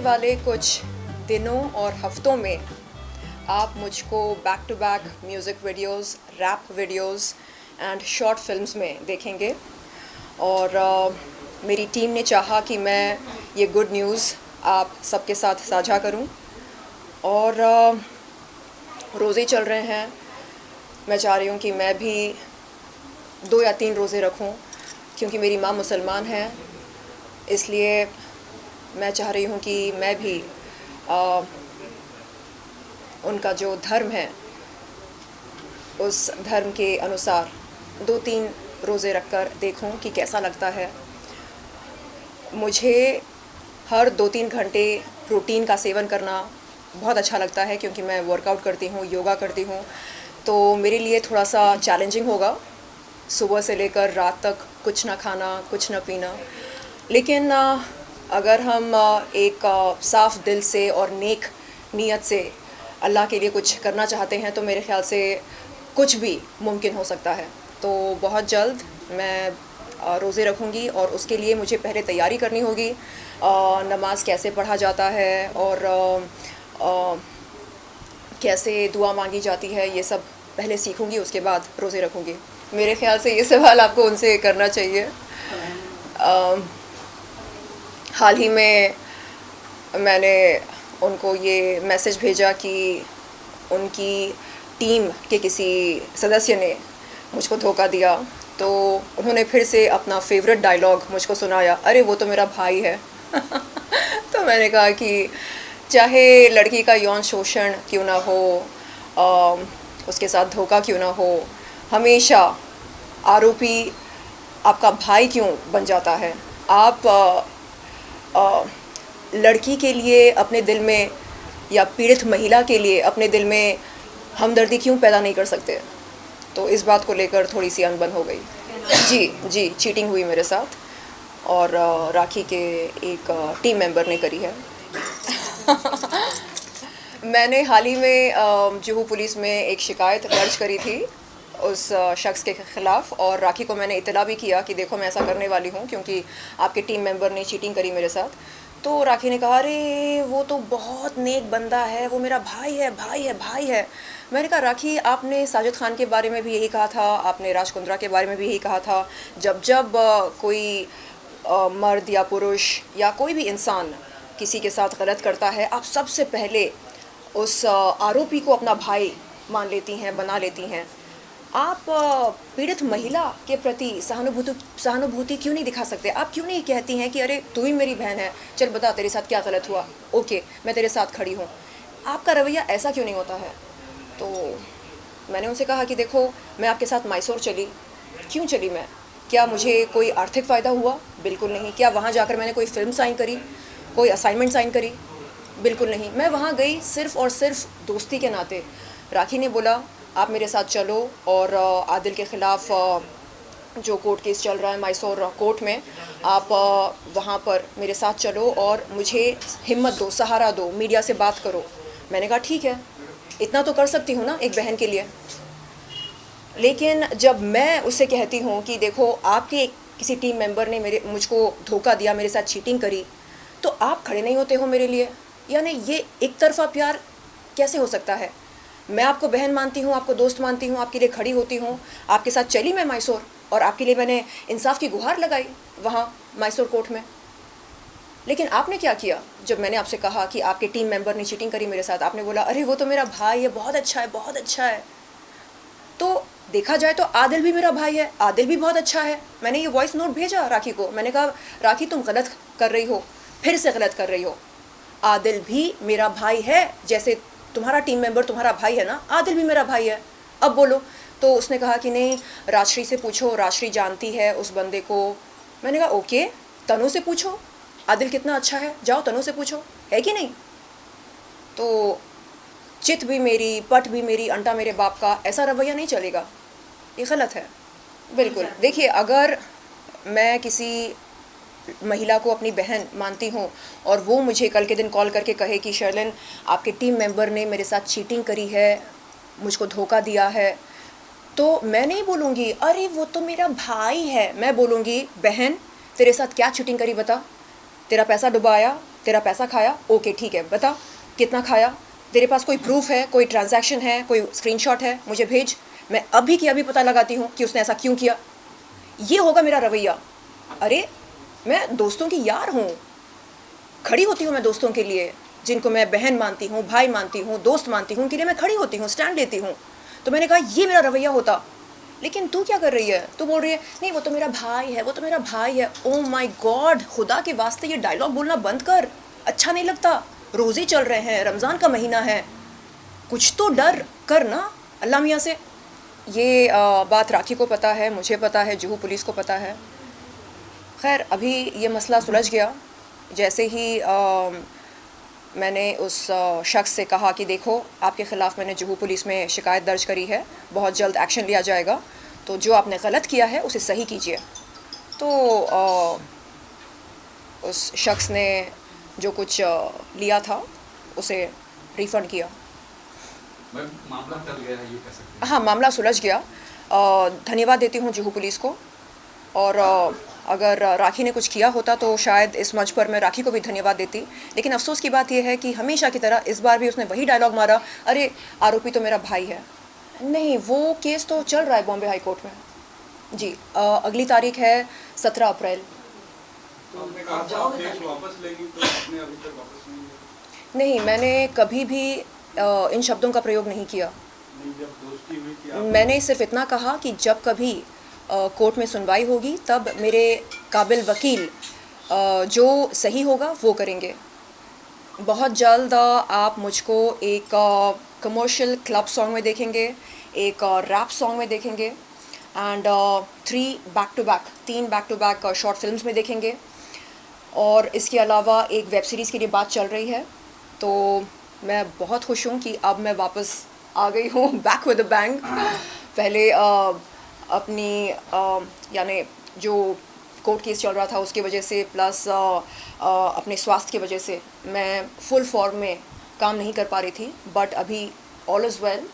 वाले कुछ दिनों और हफ्तों में आप मुझको back to back music videos, rap videos and short films में देखेंगे। और मेरी टीम ने चाहा कि मैं ये गुड न्यूज़ आप सबके साथ साझा करूं। और रोज़े चल रहे हैं, मैं चाह रही हूँ कि मैं भी 2 या 3 रोज़े रखूं, क्योंकि मेरी माँ मुसलमान है। इसलिए मैं चाह रही हूँ कि मैं भी उनका जो धर्म है उस धर्म के अनुसार 2-3 रोज़े रखकर देखूं कि कैसा लगता है। मुझे हर 2-3 घंटे प्रोटीन का सेवन करना बहुत अच्छा लगता है, क्योंकि मैं वर्कआउट करती हूँ, योगा करती हूँ। तो मेरे लिए थोड़ा सा चैलेंजिंग होगा सुबह से लेकर रात तक कुछ ना खाना, कुछ ना पीना। लेकिन अगर हम एक साफ़ दिल से और नेक नीयत से अल्लाह के लिए कुछ करना चाहते हैं तो मेरे ख़्याल से कुछ भी मुमकिन हो सकता है। तो बहुत जल्द मैं रोज़े रखूँगी और उसके लिए मुझे पहले तैयारी करनी होगी। नमाज कैसे पढ़ा जाता है और कैसे दुआ मांगी जाती है, ये सब पहले सीखूँगी, उसके बाद रोज़े रखूँगी। मेरे ख़्याल से ये सवाल आपको उनसे करना चाहिए। हाल ही में मैंने उनको ये मैसेज भेजा कि उनकी टीम के किसी सदस्य ने मुझको धोखा दिया। तो उन्होंने फिर से अपना फेवरेट डायलॉग मुझको सुनाया, अरे वो तो मेरा भाई है। तो मैंने कहा कि चाहे लड़की का यौन शोषण क्यों ना हो, उसके साथ धोखा क्यों ना हो, हमेशा आरोपी आपका भाई क्यों बन जाता है। आप लड़की के लिए अपने दिल में या पीड़ित महिला के लिए अपने दिल में हमदर्दी क्यों पैदा नहीं कर सकते। तो इस बात को लेकर थोड़ी सी अनबन हो गई। जी, चीटिंग हुई मेरे साथ और राखी के एक टीम मेंबर ने करी है। मैंने हाल ही में जुहू पुलिस में एक शिकायत दर्ज करी थी उस शख्स के ख़िलाफ़, और राखी को मैंने इत्तला भी किया कि देखो मैं ऐसा करने वाली हूँ क्योंकि आपके टीम मेंबर ने चीटिंग करी मेरे साथ। तो राखी ने कहा, अरे वो तो बहुत नेक बंदा है, वो मेरा भाई है, भाई है, भाई है। मैंने कहा, राखी आपने साजिद खान के बारे में भी यही कहा था, आपने राज कुंद्रा के बारे में भी यही कहा था। जब जब कोई मर्द या पुरुष या कोई भी इंसान किसी के साथ गलत करता है, आप सबसे पहले उस आरोपी को अपना भाई मान लेती हैं, बना लेती हैं। आप पीड़ित महिला के प्रति सहानुभूति क्यों नहीं दिखा सकते? आप क्यों नहीं कहती हैं कि अरे तू ही मेरी बहन है, चल बता तेरे साथ क्या गलत हुआ, ओके मैं तेरे साथ खड़ी हूँ। आपका रवैया ऐसा क्यों नहीं होता है? तो मैंने उनसे कहा कि देखो मैं आपके साथ मैसूर चली, क्यों चली मैं? क्या मुझे कोई आर्थिक फ़ायदा हुआ? बिल्कुल नहीं। क्या वहाँ जाकर मैंने कोई फ़िल्म साइन करी, कोई असाइनमेंट साइन करी? बिल्कुल नहीं। मैं वहाँ गई सिर्फ़ और सिर्फ दोस्ती के नाते। राखी ने बोला आप मेरे साथ चलो और आदिल के ख़िलाफ़ जो कोर्ट केस चल रहा है मैसूर कोर्ट में, आप वहाँ पर मेरे साथ चलो और मुझे हिम्मत दो, सहारा दो, मीडिया से बात करो। मैंने कहा ठीक है, इतना तो कर सकती हूँ ना एक बहन के लिए। लेकिन जब मैं उससे कहती हूँ कि देखो आपके किसी टीम मेंबर ने मुझको धोखा दिया, मेरे साथ चीटिंग करी, तो आप खड़े नहीं होते हो मेरे लिए। यानी ये एक तरफ़ा प्यार कैसे हो सकता है? मैं आपको बहन मानती हूँ, आपको दोस्त मानती हूँ, आपके लिए खड़ी होती हूँ, आपके साथ चली मैं मैसूर और आपके लिए मैंने इंसाफ की गुहार लगाई वहाँ मैसूर कोर्ट में। लेकिन आपने क्या किया? जब मैंने आपसे कहा कि आपके टीम मेंबर ने चीटिंग करी मेरे साथ, आपने बोला अरे वो तो मेरा भाई है, बहुत अच्छा है, बहुत अच्छा है। तो देखा जाए तो आदिल भी मेरा भाई है, आदिल भी बहुत अच्छा है। मैंने ये वॉइस नोट भेजा राखी को, मैंने कहा राखी तुम गलत कर रही हो, फिर से गलत कर रही हो। आदिल भी मेरा भाई है, जैसे तुम्हारा टीम मेंबर तुम्हारा भाई है ना, आदिल भी मेरा भाई है, अब बोलो। तो उसने कहा कि नहीं राजश्री से पूछो, राजश्री जानती है उस बंदे को। मैंने कहा ओके, तनु से पूछो, आदिल कितना अच्छा है, जाओ तनु से पूछो, है कि नहीं? तो चित भी मेरी, पट भी मेरी, अंटा मेरे बाप का, ऐसा रवैया नहीं चलेगा, ये गलत है बिल्कुल। देखिए अगर मैं किसी महिला को अपनी बहन मानती हूँ और वो मुझे कल के दिन कॉल करके कहे कि शर्लिन आपके टीम मेंबर ने मेरे साथ चीटिंग करी है, मुझको धोखा दिया है, तो मैं नहीं बोलूँगी अरे वो तो मेरा भाई है। मैं बोलूँगी बहन तेरे साथ क्या चीटिंग करी बता, तेरा पैसा डुबाया, तेरा पैसा खाया, ओके ठीक है, बता कितना खाया, तेरे पास कोई प्रूफ है, कोई ट्रांजैक्शन है, कोई स्क्रीनशॉट है, मुझे भेज, मैं अभी की अभी पता लगाती हूँ कि उसने ऐसा क्यों किया। ये होगा मेरा रवैया। अरे मैं दोस्तों की यार हूँ, खड़ी होती हूँ मैं दोस्तों के लिए, जिनको मैं बहन मानती हूँ, भाई मानती हूँ, दोस्त मानती हूँ, उनके लिए मैं खड़ी होती हूँ, स्टैंड लेती हूँ। तो मैंने कहा ये मेरा रवैया होता। लेकिन तू क्या कर रही है, तू बोल रही है नहीं वो तो मेरा भाई है, वो तो मेरा भाई है। ओ माय गॉड, खुदा के वास्ते ये डायलॉग बोलना बंद कर, अच्छा नहीं लगता। रोज़े चल रहे हैं, रमज़ान का महीना है, कुछ तो डर कर ना अल्लाह मियाँ से। ये बात राखी को पता है, मुझे पता है, जुहू पुलिस को पता है। खैर अभी ये मसला सुलझ गया। जैसे ही मैंने उस शख्स से कहा कि देखो आपके ख़िलाफ़ मैंने जुहू पुलिस में शिकायत दर्ज करी है, बहुत जल्द एक्शन लिया जाएगा, तो जो आपने गलत किया है उसे सही कीजिए। तो उस शख्स ने जो कुछ लिया था उसे रिफ़ंड किया। मामला टल गया है, ये कह सकते हैं। हाँ, मामला सुलझ गया। धन्यवाद देती हूँ जुहू पुलिस को। और अगर राखी ने कुछ किया होता तो शायद इस मंच पर मैं राखी को भी धन्यवाद देती। लेकिन अफसोस की बात यह है कि हमेशा की तरह इस बार भी उसने वही डायलॉग मारा, अरे आरोपी तो मेरा भाई है। नहीं, वो केस तो चल रहा है बॉम्बे हाई कोर्ट में जी। अगली तारीख है 17 अप्रैल। तो आप केस वापस लेंगी, तो आपने अभी तक वापस नहीं लिया? नहीं, मैंने कभी भी इन शब्दों का प्रयोग नहीं किया। नहीं, जब दोस्ती हुई थी मैंने सिर्फ इतना कहा कि जब कभी कोर्ट में सुनवाई होगी तब मेरे काबिल वकील जो सही होगा वो करेंगे। बहुत जल्द आप मुझको एक कमर्शियल क्लब सॉन्ग में देखेंगे, एक रैप सॉन्ग में देखेंगे, and 3 back to back short films में देखेंगे। और इसके अलावा एक वेब सीरीज़ के लिए बात चल रही है। तो मैं बहुत खुश हूँ कि अब मैं वापस आ गई हूँ बैक विद अ बैंग। पहले अपनी यानी जो कोर्ट केस चल रहा था उसकी वजह से, प्लस अपने स्वास्थ्य की वजह से मैं फुल फॉर्म में काम नहीं कर पा रही थी। बट अभी ऑल इज़ वेल।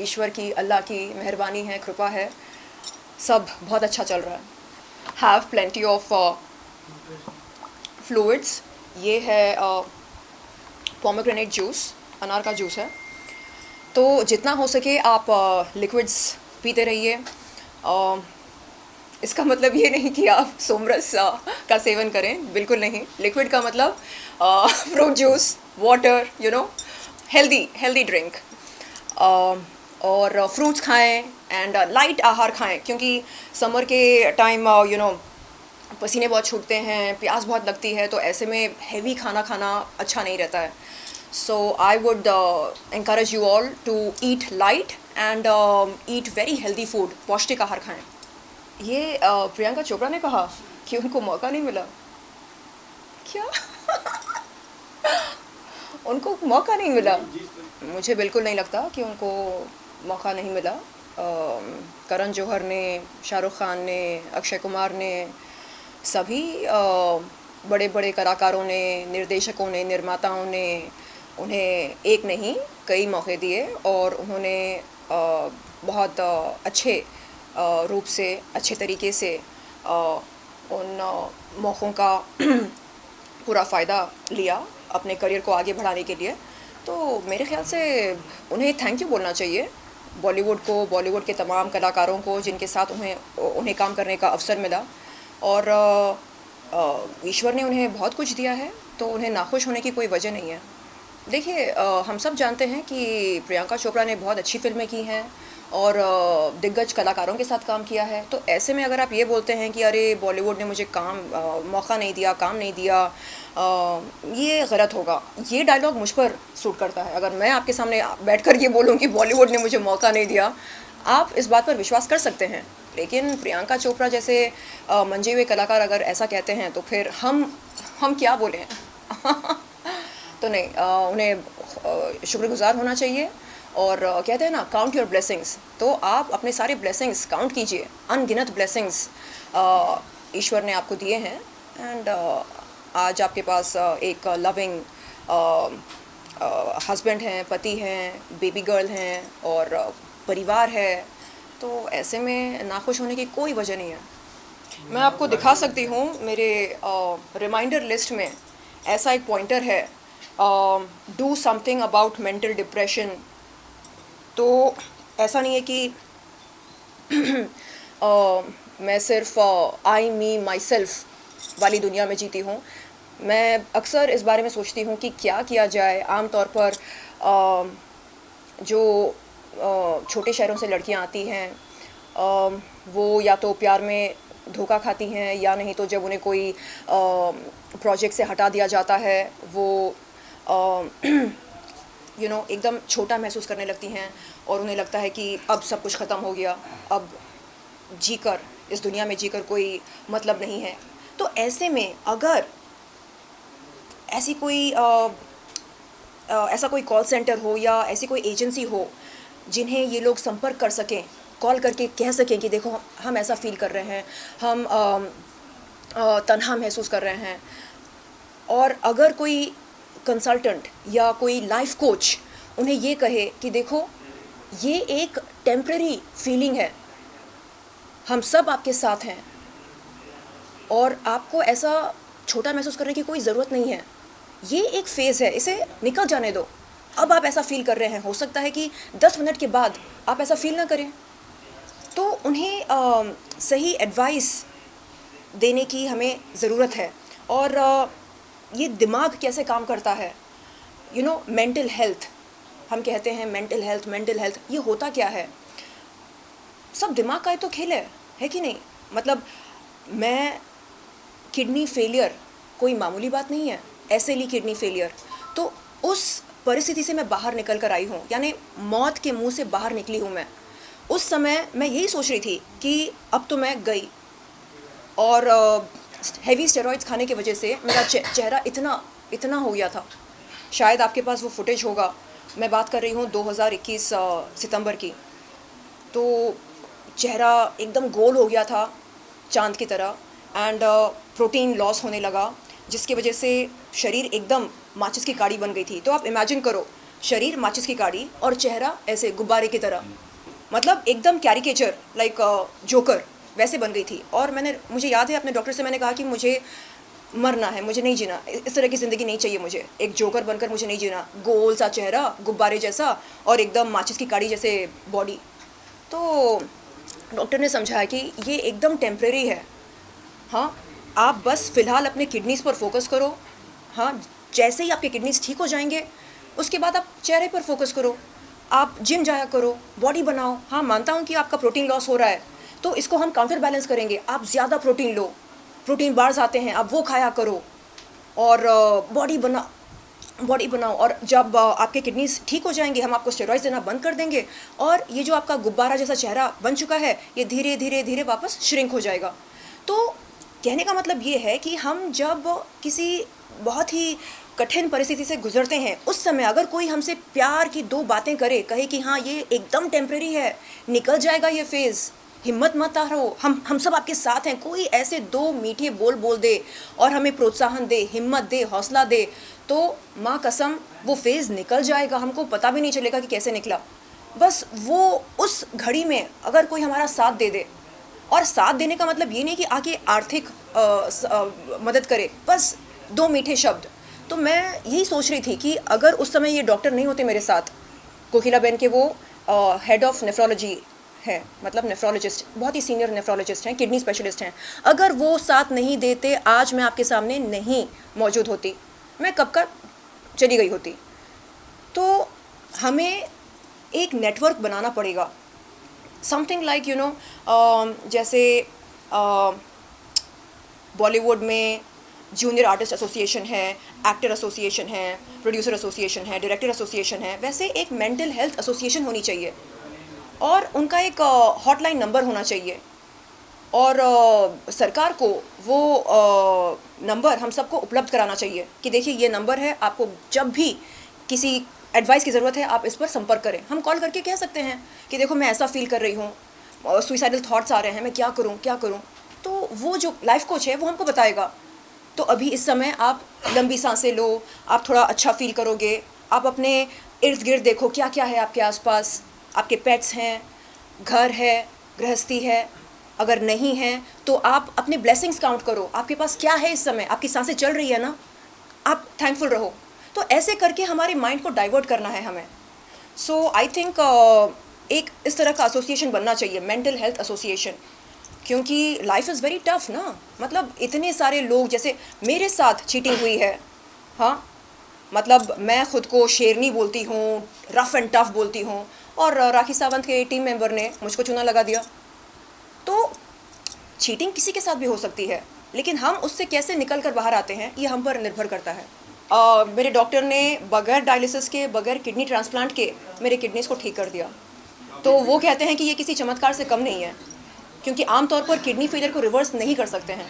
ईश्वर की, अल्लाह की मेहरबानी है, कृपा है, सब बहुत अच्छा चल रहा है। Have plenty of fluids. ये है पोमेग्रेनेट जूस, अनार का जूस है। तो जितना हो सके आप लिक्विड्स पीते रहिए। इसका मतलब ये नहीं कि आप सोमरस का सेवन करें, बिल्कुल नहीं। लिक्विड का मतलब fruit juice, water, you know, healthy drink. और फ्रूट्स खाएं एंड लाइट आहार खाएं, क्योंकि समर के टाइम यू नो पसीने बहुत छूटते हैं, प्यास बहुत लगती है, तो ऐसे में हेवी खाना खाना अच्छा नहीं रहता है। So I would encourage you all to eat light and eat very healthy food, पौष्टिक आहार खाएं। ये प्रियंका चोपड़ा ने कहा कि उनको मौका नहीं मिला, क्या? उनको मौका नहीं मिला? मुझे बिल्कुल नहीं लगता कि उनको मौका नहीं मिला। करण जौहर ने, शाहरुख खान ने, अक्षय कुमार ने, सभी बड़े बड़े कलाकारों ने, निर्देशकों ने, निर्माताओं ने उन्हें एक नहीं कई मौके दिए, और उन्होंने बहुत अच्छे रूप से, अच्छे तरीके से उन मौक़ों का पूरा फ़ायदा लिया अपने करियर को आगे बढ़ाने के लिए। तो मेरे ख़्याल से उन्हें थैंक यू बोलना चाहिए, बॉलीवुड को, बॉलीवुड के तमाम कलाकारों को जिनके साथ उन्हें काम करने का अवसर मिला। और ईश्वर ने उन्हें बहुत कुछ दिया है, तो उन्हें नाखुश होने की कोई वजह नहीं है। देखिए, हम सब जानते हैं कि प्रियंका चोपड़ा ने बहुत अच्छी फ़िल्में की हैं और दिग्गज कलाकारों के साथ काम किया है। तो ऐसे में अगर आप ये बोलते हैं कि अरे बॉलीवुड ने मुझे मौका नहीं दिया, काम नहीं दिया, ये गलत होगा। ये डायलॉग मुझ पर सूट करता है। अगर मैं आपके सामने बैठकर ये बोलूँ कि बॉलीवुड ने मुझे मौका नहीं दिया, आप इस बात पर विश्वास कर सकते हैं। लेकिन प्रियंका चोपड़ा जैसे मंजे हुए कलाकार अगर ऐसा कहते हैं तो फिर हम क्या बोलें? तो नहीं, उन्हें शुक्रगुजार होना चाहिए। और कहते हैं ना, काउंट योर ब्लेसिंग्स। तो आप अपने सारे ब्लेसिंग्स काउंट कीजिए। अनगिनत ब्लेसिंग्स ईश्वर ने आपको दिए हैं। एंड आज आपके पास एक लविंग हस्बैंड हैं, पति हैं, बेबी गर्ल हैं और परिवार है। तो ऐसे में नाखुश होने की कोई वजह नहीं है। मैं आपको दिखा सकती हूँ मेरे रिमाइंडर लिस्ट में ऐसा एक पॉइंटर है, do something about mental depression. तो ऐसा नहीं है कि मैं सिर्फ आई मी माई सेल्फ वाली दुनिया में जीती हूँ। मैं अक्सर इस बारे में सोचती हूँ कि क्या किया जाए। आम तौर पर जो छोटे शहरों से लड़कियाँ आती हैं, वो या तो प्यार में धोखा खाती हैं, या नहीं तो जब उन्हें कोई प्रोजेक्ट से हटा दिया जाता है वो एकदम छोटा महसूस करने लगती हैं और उन्हें लगता है कि अब सब कुछ ख़त्म हो गया, अब जीकर इस दुनिया में जीकर कोई मतलब नहीं है। तो ऐसे में अगर ऐसी कोई ऐसा कोई कॉल सेंटर हो या ऐसी कोई एजेंसी हो जिन्हें ये लोग संपर्क कर सकें, कॉल करके कह सकें कि देखो हम ऐसा फील कर रहे हैं, हम तन्हा महसूस कर रहे हैं, और अगर कोई कंसल्टेंट या कोई लाइफ कोच उन्हें ये कहे कि देखो ये एक टेम्परेरी फीलिंग है, हम सब आपके साथ हैं और आपको ऐसा छोटा महसूस करने की कोई ज़रूरत नहीं है, ये एक फ़ेज़ है, इसे निकल जाने दो। अब आप ऐसा फ़ील कर रहे हैं, हो सकता है कि 10 मिनट के बाद आप ऐसा फ़ील ना करें। तो उन्हें सही एडवाइस देने की हमें ज़रूरत है। और ये दिमाग कैसे काम करता है, मेंटल हेल्थ, हम कहते हैं मेंटल हेल्थ, ये होता क्या है? सब दिमाग का ही तो खेल है कि नहीं? मतलब मैं किडनी फेलियर कोई मामूली बात नहीं है, ऐसे ली किडनी फेलियर, तो उस परिस्थिति से मैं बाहर निकल कर आई हूँ, यानी मौत के मुंह से बाहर निकली हूँ मैं। उस समय मैं यही सोच रही थी कि अब तो मैं गई, और हेवी स्टेरॉइड्स खाने की वजह से मेरा चेहरा इतना हो गया था। शायद आपके पास वो फुटेज होगा, मैं बात कर रही हूँ 2021 सितंबर की। तो चेहरा एकदम गोल हो गया था चांद की तरह, एंड प्रोटीन लॉस होने लगा, जिसकी वजह से शरीर एकदम माचिस की काड़ी बन गई थी। तो आप इमेजिन करो, शरीर माचिस की काड़ी और चेहरा ऐसे गुब्बारे की तरह, मतलब एकदम कैरिकेचर, लाइक जोकर वैसे बन गई थी। और मुझे याद है अपने डॉक्टर से मैंने कहा कि मुझे मरना है, मुझे नहीं जीना, इस तरह की ज़िंदगी नहीं चाहिए मुझे, एक जोकर बनकर मुझे नहीं जीना, गोल सा चेहरा, गुब्बारे जैसा और एकदम माचिस की काड़ी जैसे बॉडी। तो डॉक्टर ने समझाया कि ये एकदम टेम्परेरी है, हाँ आप बस फ़िलहाल अपने किडनीज़ पर फोकस करो, हाँ जैसे ही आपके किडनीज़ ठीक हो जाएंगे उसके बाद आप चेहरे पर फोकस करो, आप जिम जाया करो, बॉडी बनाओ। हाँ मानता हूँ कि आपका प्रोटीन लॉस हो रहा है, तो इसको हम काउंटर बैलेंस करेंगे, आप ज़्यादा प्रोटीन लो, प्रोटीन बार्स आते हैं, आप वो खाया करो और बॉडी बनाओ। और जब आपके किडनीज ठीक हो जाएंगे हम आपको स्टेरॉइड्स देना बंद कर देंगे, और ये जो आपका गुब्बारा जैसा चेहरा बन चुका है ये धीरे धीरे धीरे वापस श्रिंक हो जाएगा। तो कहने का मतलब ये है कि हम जब किसी बहुत ही कठिन परिस्थिति से गुजरते हैं, उस समय अगर कोई हमसे प्यार की 2 बातें कहे कि हाँ ये एकदम टेम्परेरी है, निकल जाएगा ये फेज़, हिम्मत मत हारो, हम सब आपके साथ हैं, कोई ऐसे 2 मीठे बोल दे और हमें प्रोत्साहन दे, हिम्मत दे, हौसला दे, तो माँ कसम वो फेज़ निकल जाएगा, हमको पता भी नहीं चलेगा कि कैसे निकला। बस वो उस घड़ी में अगर कोई हमारा साथ दे, और साथ देने का मतलब ये नहीं कि आके आर्थिक मदद करे, बस 2 मीठे शब्द। तो मैं यही सोच रही थी कि अगर उस समय ये डॉक्टर नहीं होते मेरे साथ, कोकिला बहन के, वो हेड ऑफ नेफ्रोलॉजी है, मतलब नेफ्रोलॉजिस्ट, बहुत ही सीनियर नेफ्रोलॉजिस्ट हैं, किडनी स्पेशलिस्ट हैं, अगर वो साथ नहीं देते आज मैं आपके सामने नहीं मौजूद होती, मैं कब का चली गई होती। तो हमें एक नेटवर्क बनाना पड़ेगा, समथिंग लाइक जैसे बॉलीवुड में जूनियर आर्टिस्ट एसोसिएशन है, एक्टर एसोसिएशन है, प्रोड्यूसर एसोसिएशन है, डायरेक्टर एसोसिएशन है, वैसे एक मेंटल हेल्थ एसोसिएशन होनी चाहिए, और उनका एक हॉटलाइन नंबर होना चाहिए, और सरकार को वो नंबर हम सबको उपलब्ध कराना चाहिए कि देखिए ये नंबर है, आपको जब भी किसी एडवाइस की ज़रूरत है आप इस पर संपर्क करें। हम कॉल करके कह सकते हैं कि देखो मैं ऐसा फील कर रही हूँ, सुइसाइडल थॉट्स आ रहे हैं, मैं क्या करूँ। तो वो जो लाइफ कोच है वो हमको बताएगा। तो अभी इस समय आप लंबी सांसें लो, आप थोड़ा अच्छा फील करोगे, आप अपने इर्द गिर्द देखो क्या क्या है आपके आसपास, आपके पेट्स हैं, घर है, गृहस्थी है, अगर नहीं है तो आप अपने ब्लेसिंग्स काउंट करो, आपके पास क्या है इस समय, आपकी सांसें चल रही है ना, आप थैंकफुल रहो। तो ऐसे करके हमारे माइंड को डाइवर्ट करना है हमें। सो आई थिंक एक इस तरह का एसोसिएशन बनना चाहिए, मेंटल हेल्थ एसोसिएशन, क्योंकि लाइफ इज़ वेरी टफ ना। मतलब इतने सारे लोग, जैसे मेरे साथ चीटिंग हुई है, हाँ, मतलब मैं खुद को शेरनी बोलती हूँ, रफ एंड टफ बोलती हूँ, और राखी सावंत के टीम मेंबर ने मुझको चूना लगा दिया। तो चीटिंग किसी के साथ भी हो सकती है, लेकिन हम उससे कैसे निकल कर बाहर आते हैं ये हम पर निर्भर करता है। मेरे डॉक्टर ने बगैर डायलिसिस के, बगैर किडनी ट्रांसप्लांट के मेरे किडनीज को ठीक कर दिया। तो वो कहते हैं कि ये किसी चमत्कार से कम नहीं है, क्योंकि आमतौर पर किडनी फेलियर को रिवर्स नहीं कर सकते हैं।